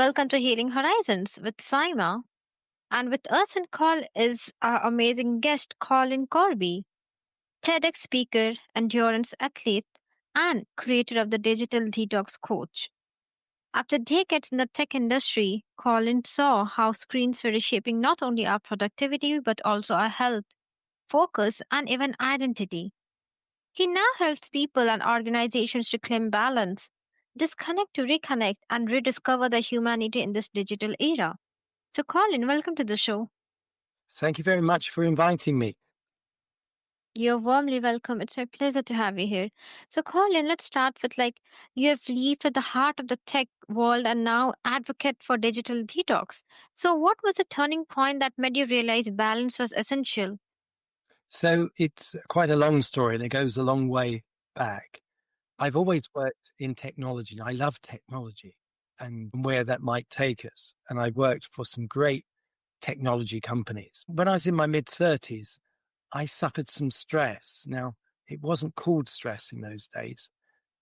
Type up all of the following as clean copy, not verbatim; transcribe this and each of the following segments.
Welcome to Healing Horizons with Saima. And with us on call is our amazing guest, Colin Corby, TEDx speaker, endurance athlete, and creator of the Digital Detox Coach. After decades in the tech industry, Colin saw how screens were reshaping not only our productivity but also our health, focus, and even identity. He now helps people and organizations reclaim balance, disconnect to reconnect, and rediscover their humanity in this digital era. So, Colin, welcome to the show. Thank you very much for inviting me. You're warmly welcome. It's my pleasure to have you here. So, Colin, let's start with you have lived at the heart of the tech world and now advocate for digital detox. So, what was the turning point that made you realize balance was essential? So it's quite a long story and it goes a long way back. I've always worked in technology and I love technology and where that might take us. And I worked for some great technology companies. When I was in my mid 30s, I suffered some stress. Now, it wasn't called stress in those days,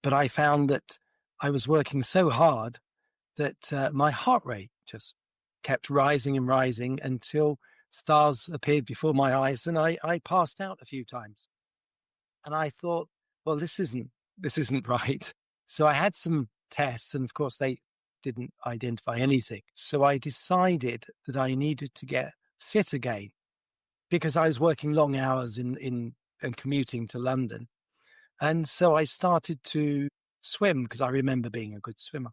but I found that I was working so hard that my heart rate just kept rising and rising until stars appeared before my eyes and I passed out a few times. And I thought, well, this isn't right. So I had some tests and of course they didn't identify anything. So I decided that I needed to get fit again because I was working long hours in and commuting to London. And so I started to swim because I remember being a good swimmer.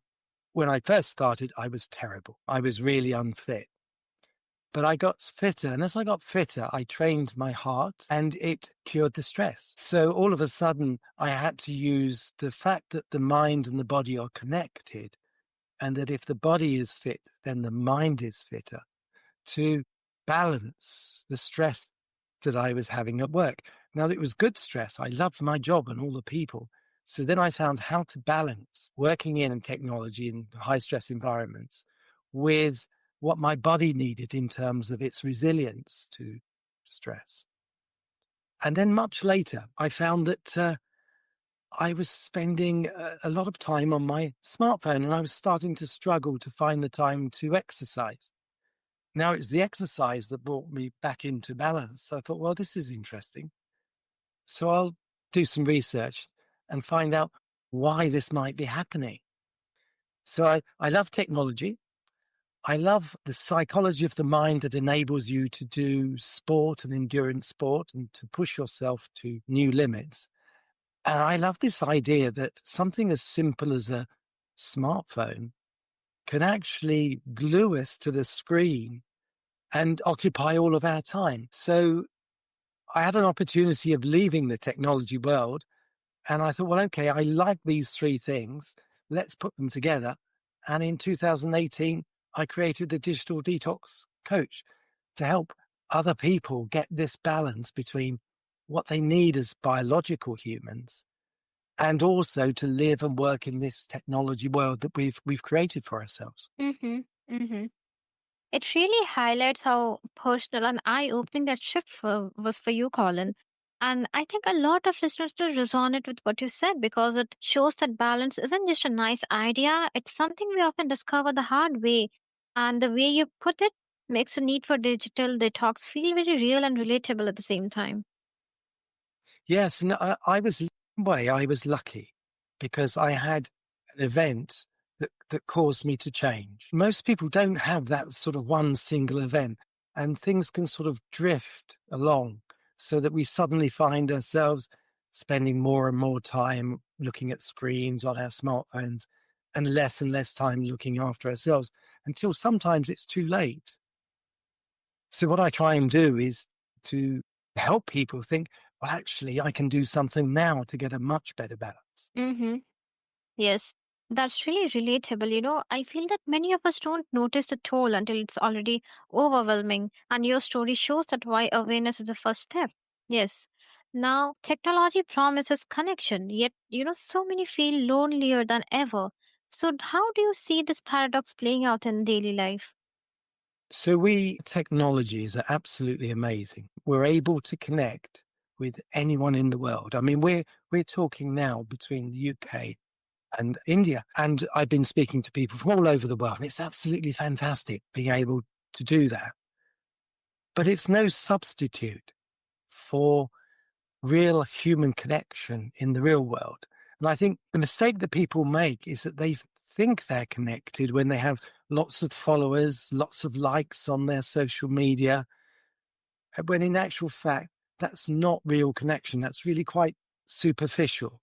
When I first started, I was terrible. I was really unfit. But I got fitter. And as I got fitter, I trained my heart and it cured the stress. So all of a sudden, I had to use the fact that the mind and the body are connected and that if the body is fit, then the mind is fitter to balance the stress that I was having at work. Now, it was good stress. I loved my job and all the people. So then I found how to balance working in technology in high stress environments with what my body needed in terms of its resilience to stress. And then much later, I found that I was spending a lot of time on my smartphone and I was starting to struggle to find the time to exercise. Now it's the exercise that brought me back into balance. So I thought, well, this is interesting. So I'll do some research and find out why this might be happening. So I love technology. I love the psychology of the mind that enables you to do sport and endurance sport and to push yourself to new limits. And I love this idea that something as simple as a smartphone can actually glue us to the screen and occupy all of our time. So I had an opportunity of leaving the technology world and I thought, well, okay, I like these three things. Let's put them together. And in 2018, I created the Digital Detox Coach to help other people get this balance between what they need as biological humans and also to live and work in this technology world that we've created for ourselves. Mm-hmm. Mm-hmm. It really highlights how personal and eye-opening that was for you, Colin. And I think a lot of listeners will resonate with what you said because it shows that balance isn't just a nice idea, it's something we often discover the hard way. And the way you put it makes the need for digital detox feel very real and relatable at the same time. Yes, and I was in a way I was lucky because I had an event that caused me to change. Most people don't have that sort of one single event, and things can sort of drift along so that we suddenly find ourselves spending more and more time looking at screens on our smartphones and less time looking after ourselves until sometimes it's too late. So what I try and do is to help people think, well, actually, I can do something now to get a much better balance. Mm-hmm. Yes, that's really relatable. I feel that many of us don't notice the toll until it's already overwhelming, and your story shows that why awareness is the first step. Yes. Now, technology promises connection, yet, so many feel lonelier than ever. So, how do you see this paradox playing out in daily life? So technology is absolutely amazing. We're able to connect with anyone in the world. I mean, we're talking now between the UK and India. And I've been speaking to people from all over the world, and it's absolutely fantastic being able to do that. But it's no substitute for real human connection in the real world. And I think the mistake that people make is that they think they're connected when they have lots of followers, lots of likes on their social media, when in actual fact, that's not real connection. That's really quite superficial.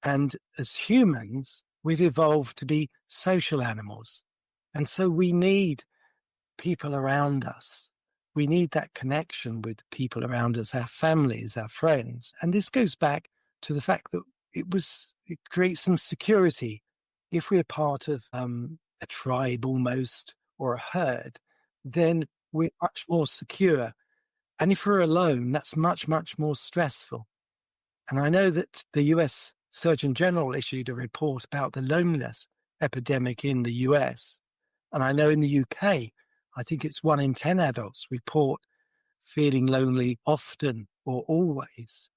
And as humans, we've evolved to be social animals. And so we need people around us. We need that connection with people around us, our families, our friends. And this goes back to the fact that it creates some security. If we're part of a tribe almost, or a herd, then we're much more secure. And if we're alone, that's much, much more stressful. And I know that the US Surgeon General issued a report about the loneliness epidemic in the US. And I know in the UK, I think it's 1 in 10 adults report feeling lonely often or always.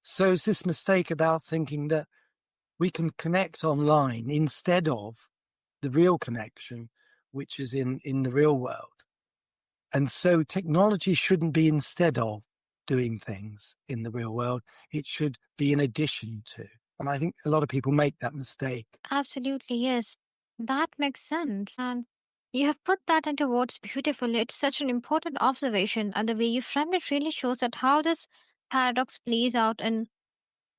So it's this mistake about thinking that we can connect online instead of the real connection, which is in the real world. And so technology shouldn't be instead of doing things in the real world. It should be in addition to. And I think a lot of people make that mistake. Absolutely, yes. That makes sense. And you have put that into words beautifully. It's such an important observation, and the way you framed it really shows that how this paradox plays out in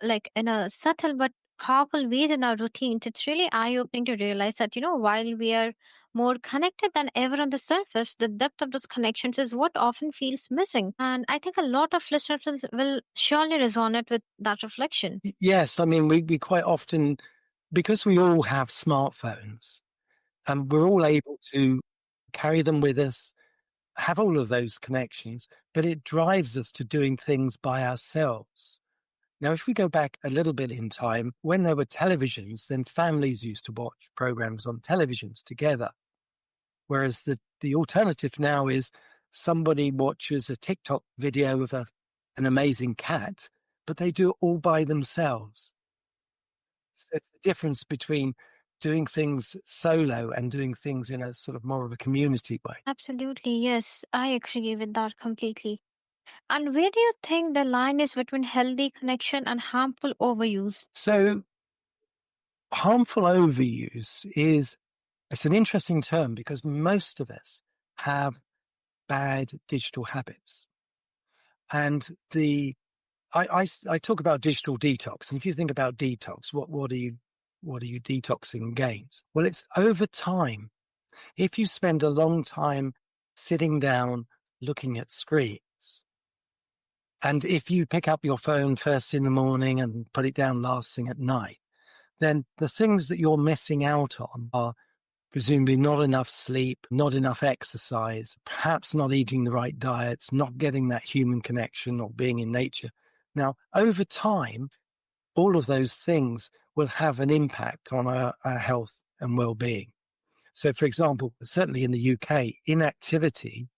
in a subtle but powerful ways in our routines. It's really eye-opening to realize that, while we are more connected than ever on the surface, the depth of those connections is what often feels missing. And I think a lot of listeners will surely resonate with that reflection. Yes, I mean, we quite often, because we all have smartphones and we're all able to carry them with us, have all of those connections, but it drives us to doing things by ourselves. Now, if we go back a little bit in time, when there were televisions, then families used to watch programs on televisions together. Whereas the alternative now is somebody watches a TikTok video of an amazing cat, but they do it all by themselves. So it's the difference between doing things solo and doing things in a sort of more of a community way. Absolutely, yes, I agree with that completely. And where do you think the line is between healthy connection and harmful overuse? So harmful overuse it's an interesting term because most of us have bad digital habits. And I talk about digital detox. And if you think about detox, what are you detoxing against? Well, it's over time. If you spend a long time sitting down looking at screens, and if you pick up your phone first in the morning and put it down last thing at night, then the things that you're missing out on are presumably not enough sleep, not enough exercise, perhaps not eating the right diets, not getting that human connection or being in nature. Now, over time, all of those things will have an impact on our health and well-being. So, for example, certainly in the UK, inactivity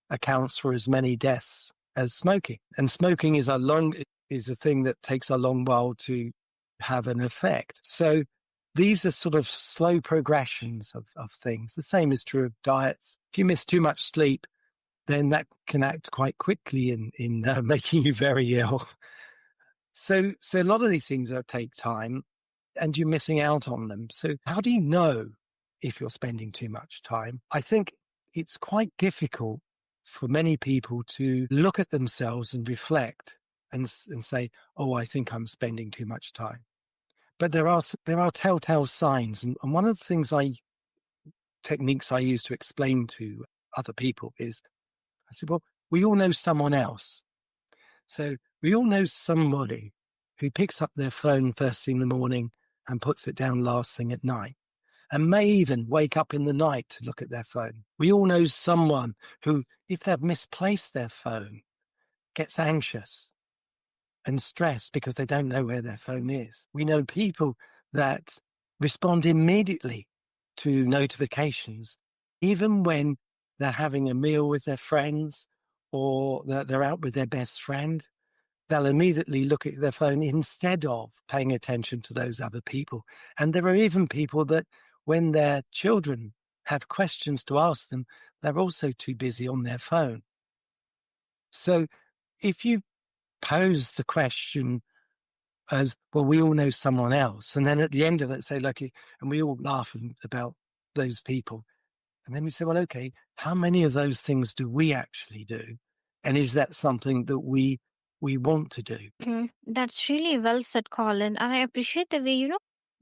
accounts for as many deaths as smoking. And smoking is a thing that takes a long while to have an effect. So these are sort of slow progressions of things. The same is true of diets. If you miss too much sleep, then that can act quite quickly in making you very ill. So a lot of these things take time and you're missing out on them. So how do you know if you're spending too much time? I think it's quite difficult for many people to look at themselves and reflect and say, oh, I think I'm spending too much time. But there are telltale signs. And one of the techniques I use to explain to other people is, I said, well, we all know someone else. So we all know somebody who picks up their phone first thing in the morning and puts it down last thing at night, and may even wake up in the night to look at their phone. We all know someone who, if they've misplaced their phone, gets anxious and stressed because they don't know where their phone is. We know people that respond immediately to notifications, even when they're having a meal with their friends or they're out with their best friend. they'll immediately look at their phone instead of paying attention to those other people. And there are even people that when their children have questions to ask them, they're also too busy on their phone. So if you pose the question as, well, we all know someone else, and then at the end of it say, look, and we all laugh about those people. And then we say, well, okay, how many of those things do we actually do? And is that something that we want to do? That's really well said, Colin. And I appreciate the way,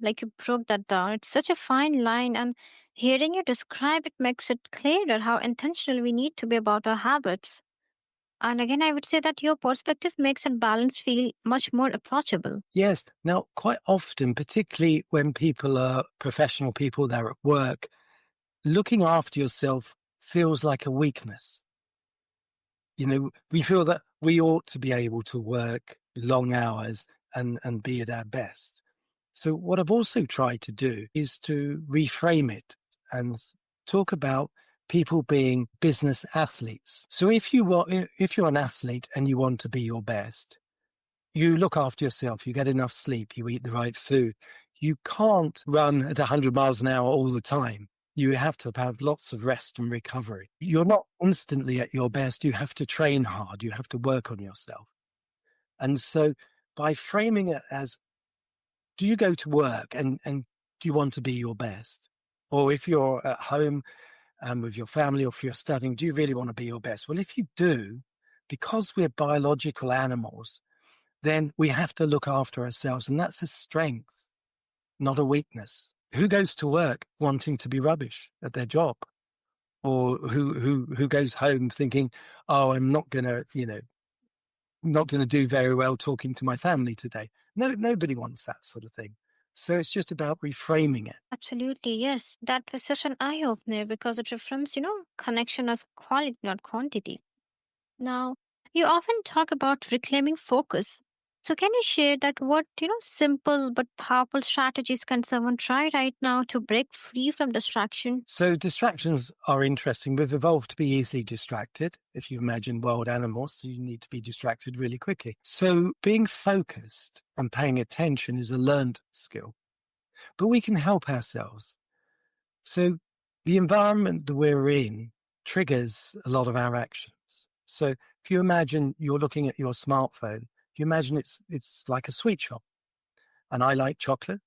like you broke that down. It's such a fine line. And hearing you describe it makes it clearer how intentional we need to be about our habits. And again, I would say that your perspective makes that balance feel much more approachable. Yes. Now, quite often, particularly when people are professional people, they're at work, looking after yourself feels like a weakness. We feel that we ought to be able to work long hours and be at our best. So what I've also tried to do is to reframe it and talk about people being business athletes. So if you're an athlete and you want to be your best, you look after yourself, you get enough sleep, you eat the right food. You can't run at 100 miles an hour all the time. You have to have lots of rest and recovery. You're not instantly at your best. You have to train hard. You have to work on yourself. And so by framing it as, do you go to work and do you want to be your best? Or if you're at home with your family or if you're studying, do you really want to be your best? Well, if you do, because we're biological animals, then we have to look after ourselves. And that's a strength, not a weakness. Who goes to work wanting to be rubbish at their job? Or who goes home thinking, oh, I'm not going to, not going to do very well talking to my family today. No, nobody wants that sort of thing. So it's just about reframing it. Absolutely, yes. That was such an eye opener because it reframes, connection as quality, not quantity. Now, you often talk about reclaiming focus. So, can you share that what, simple but powerful strategies can someone try right now to break free from distraction? So distractions are interesting. We've evolved to be easily distracted. If you imagine wild animals, you need to be distracted really quickly. So being focused and paying attention is a learned skill, but we can help ourselves. So the environment that we're in triggers a lot of our actions. So if you imagine you're looking at your smartphone, you imagine it's like a sweet shop, and I like chocolate.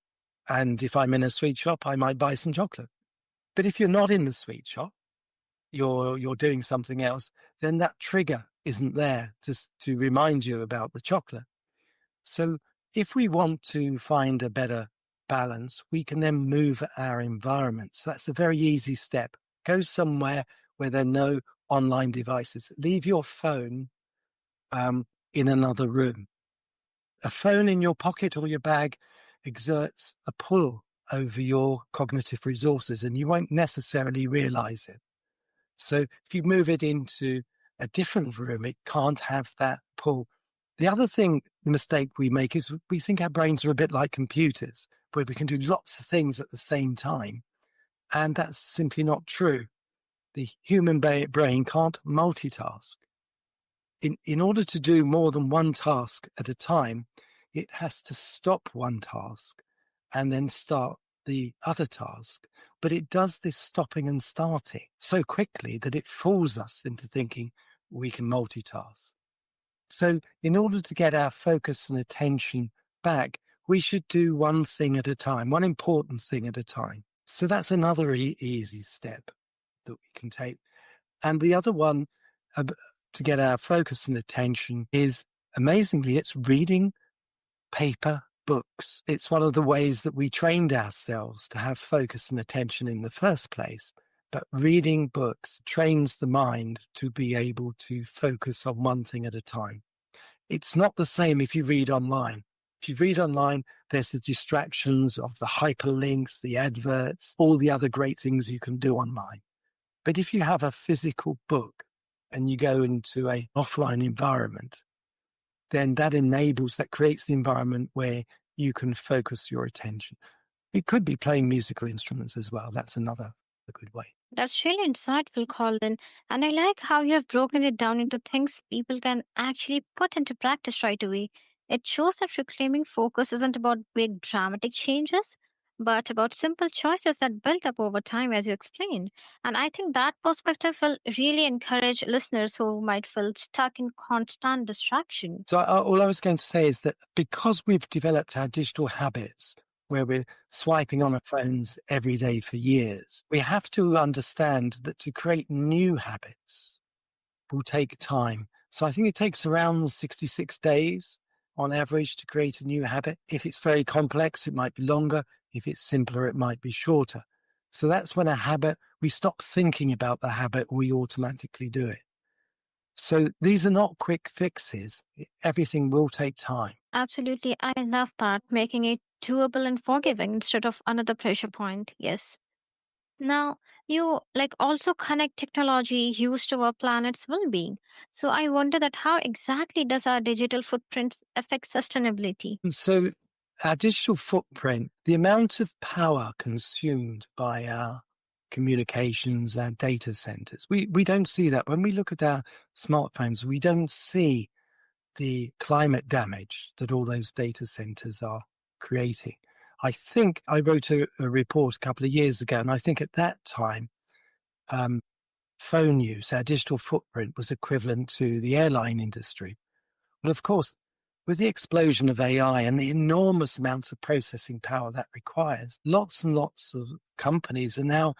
And if I'm in a sweet shop, I might buy some chocolate. But if you're not in the sweet shop, you're doing something else, then that trigger isn't there to remind you about the chocolate. So if we want to find a better balance, we can then move our environment. So that's a very easy step. Go somewhere where there are no online devices. Leave your phone in another room. A phone in your pocket or your bag exerts a pull over your cognitive resources, and you won't necessarily realize it. So if you move it into a different room, it can't have that pull. The other thing, the mistake we make is we think our brains are a bit like computers, where we can do lots of things at the same time. And that's simply not true. The human brain can't multitask. In order to do more than one task at a time, it has to stop one task and then start the other task. But it does this stopping and starting so quickly that it fools us into thinking we can multitask. So in order to get our focus and attention back, we should do one thing at a time, one important thing at a time. So that's another easy step that we can take. And the other one to get our focus and attention is, amazingly, it's reading paper books. It's one of the ways that we trained ourselves to have focus and attention in the first place. But reading books trains the mind to be able to focus on one thing at a time. It's not the same if you read online. If you read online, there's the distractions of the hyperlinks, the adverts, all the other great things you can do online. But if you have a physical book and you go into an offline environment, then that creates the environment where you can focus your attention. It could be playing musical instruments as well. That's another good way. That's really insightful, Colin. And I like how you have broken it down into things people can actually put into practice right away. It shows that reclaiming focus isn't about big dramatic changes, but about simple choices that build up over time, as you explained. And I think that perspective will really encourage listeners who might feel stuck in constant distraction. So all I was going to say is that because we've developed our digital habits where we're swiping on our phones every day for years, we have to understand that to create new habits will take time. So I think it takes around 66 days on average to create a new habit. If it's very complex, it might be longer. If it's simpler, it might be shorter. So that's when we stop thinking about the habit, we automatically do it. So these are not quick fixes. Everything will take time. Absolutely. I love that, making it doable and forgiving instead of another pressure point. Yes. Now, you like also connect technology used to our planet's well-being. So I wonder that how exactly does our digital footprint affect sustainability? And so our digital footprint, the amount of power consumed by our communications and data centers, we don't see that. When we look at our smartphones, we don't see the climate damage that all those data centers are creating. I think I wrote a report a couple of years ago, and I think at that time, um, phone use, our digital footprint was equivalent to the airline industry. Well, of course, with the explosion of AI and the enormous amount of processing power that requires, lots and lots of companies are now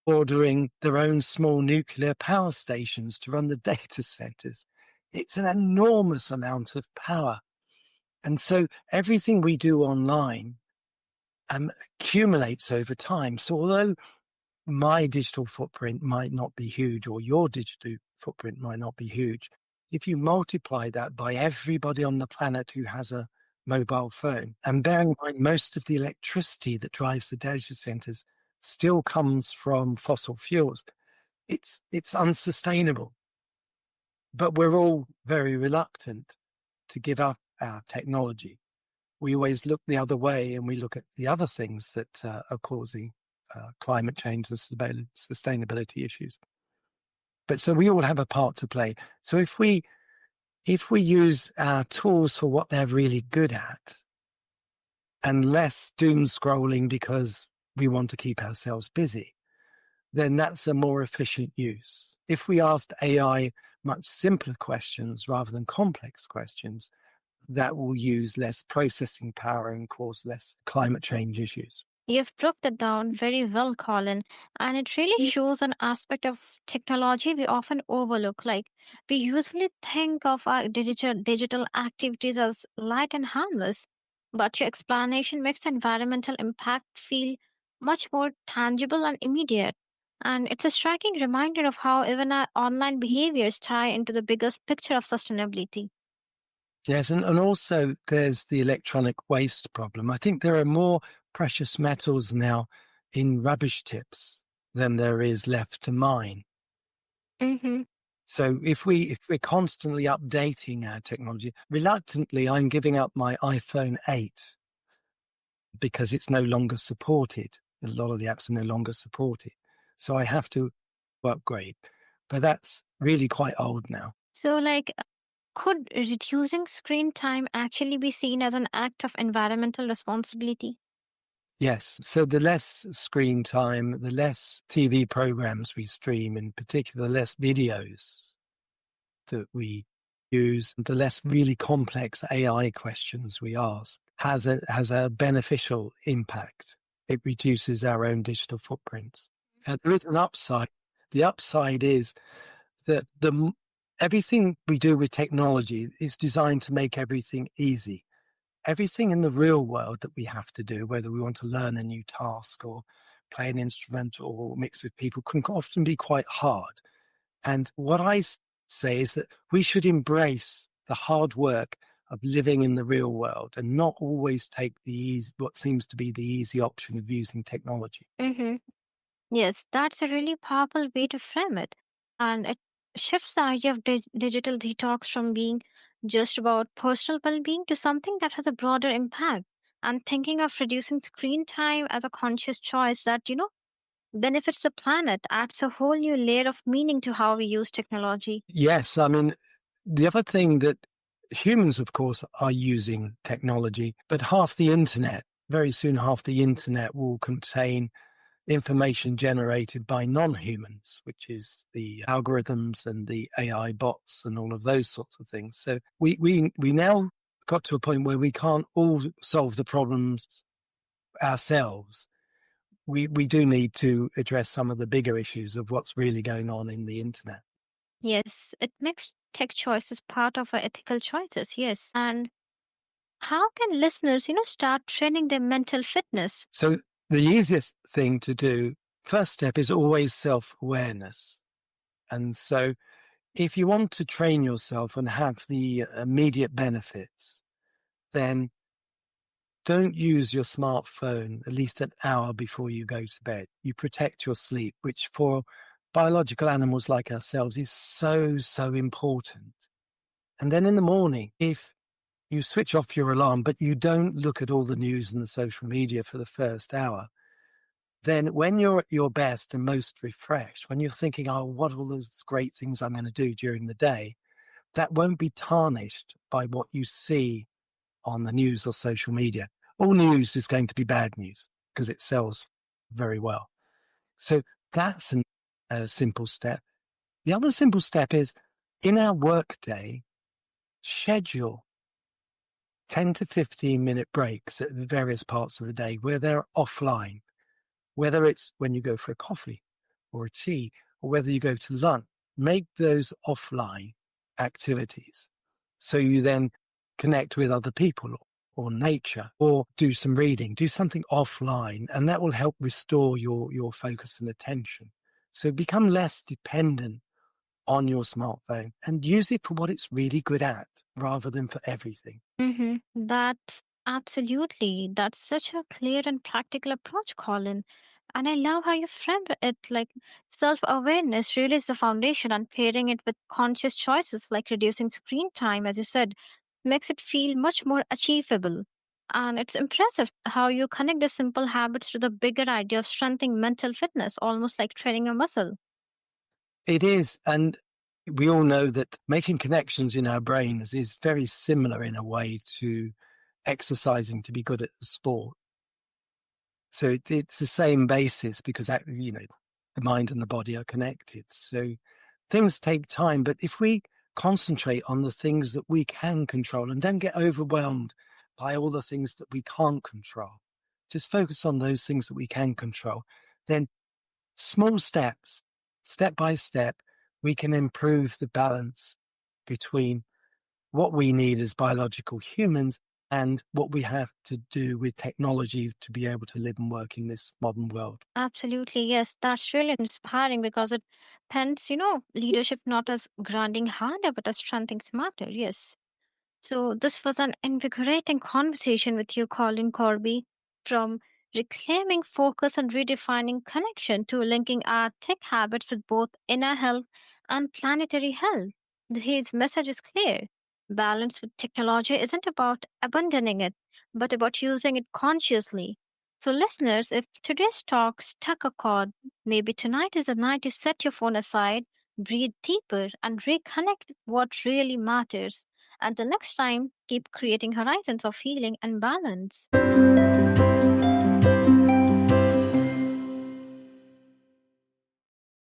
ordering their own small nuclear power stations to run the data centers. It's an enormous amount of power. And so everything we do online accumulates over time. So although my digital footprint might not be huge or your digital footprint might not be huge, if you multiply that by everybody on the planet who has a mobile phone, and bearing in mind most of the electricity that drives the data centers still comes from fossil fuels, it's unsustainable. But we're all very reluctant to give up our technology. We always look the other way and we look at the other things that are causing climate change and sustainability issues. But so we all have a part to play. So if we use our tools for what they're really good at and less doom scrolling because we want to keep ourselves busy, then that's a more efficient use. If we asked AI much simpler questions rather than complex questions, that will use less processing power and cause less climate change issues. You've broke that down very well, Colin, and it really shows an aspect of technology we often overlook. Like we usually think of our digital activities as light and harmless, but your explanation makes the environmental impact feel much more tangible and immediate. And it's a striking reminder of how even our online behaviors tie into the biggest picture of sustainability. Yes, and also there's the electronic waste problem. I think there are more precious metals now in rubbish tips than there is left to mine. Hmm. So if we're constantly updating our technology, reluctantly, I'm giving up my iPhone 8 because it's no longer supported. A lot of the apps are no longer supported. So I have to upgrade. But that's really quite old now. So, like, could reducing screen time actually be seen as an act of environmental responsibility? Yes. So the less screen time, the less TV programs we stream, in particular, the less videos that we use, the less really complex AI questions we ask has a beneficial impact. It reduces our own digital footprints. And there is an upside. The upside is that everything we do with technology is designed to make everything easy. Everything in the real world that we have to do, whether we want to learn a new task or play an instrument or mix with people, can often be quite hard. And what I say is that we should embrace the hard work of living in the real world and not always take what seems to be the easy option of using technology. Hmm. Yes, that's a really powerful way to frame it. And it shifts the idea of digital detox from being just about personal well being to something that has a broader impact. And thinking of reducing screen time as a conscious choice that, benefits the planet, adds a whole new layer of meaning to how we use technology. Yes, I mean, the other thing that humans, of course, are using technology, but half the internet, very soon, half the internet will contain information generated by non-humans, which is the algorithms and the AI bots and all of those sorts of things. So we now got to a point where we can't all solve the problems ourselves. We do need to address some of the bigger issues of what's really going on in the internet. Yes, it makes tech choices part of our ethical choices. Yes. And how can listeners, start training their mental fitness? So the easiest thing to do, first step is always self-awareness. And so if you want to train yourself and have the immediate benefits, then don't use your smartphone at least an hour before you go to bed. You protect your sleep, which for biological animals like ourselves is so, so important. And then in the morning, if you switch off your alarm, but you don't look at all the news and the social media for the first hour, then when you're at your best and most refreshed, when you're thinking, oh, what are all those great things I'm going to do during the day, that won't be tarnished by what you see on the news or social media. All news is going to be bad news because it sells very well. So that's a simple step. The other simple step is in our workday, schedule 10 to 15-minute breaks at various parts of the day where they're offline, whether it's when you go for a coffee or a tea or whether you go to lunch. Make those offline activities so you then connect with other people or nature or do some reading, do something offline, and that will help restore your focus and attention. So become less dependent on your smartphone and use it for what it's really good at rather than for everything. That's absolutely. That's such a clear and practical approach, Colin. And I love how you framed it like self awareness really is the foundation, and pairing it with conscious choices like reducing screen time, as you said, makes it feel much more achievable. And it's impressive how you connect the simple habits to the bigger idea of strengthening mental fitness, almost like training a muscle. It is. And we all know that making connections in our brains is very similar in a way to exercising to be good at the sport. So it's the same basis because, the mind and the body are connected. So things take time. But if we concentrate on the things that we can control and don't get overwhelmed by all the things that we can't control, just focus on those things that we can control, then small steps, step by step, we can improve the balance between what we need as biological humans and what we have to do with technology to be able to live and work in this modern world. Absolutely, yes. That's really inspiring because it paints, leadership not as grinding harder, but as strengthening smarter. Yes. So, this was an invigorating conversation with you, Colin Corby, from reclaiming focus and redefining connection to linking our tech habits with both inner health and planetary health. His message is clear. Balance with technology isn't about abandoning it, but about using it consciously. So, listeners, if today's talk struck a chord, maybe tonight is a night to set your phone aside, breathe deeper, and reconnect with what really matters. Until next time, keep creating horizons of healing and balance.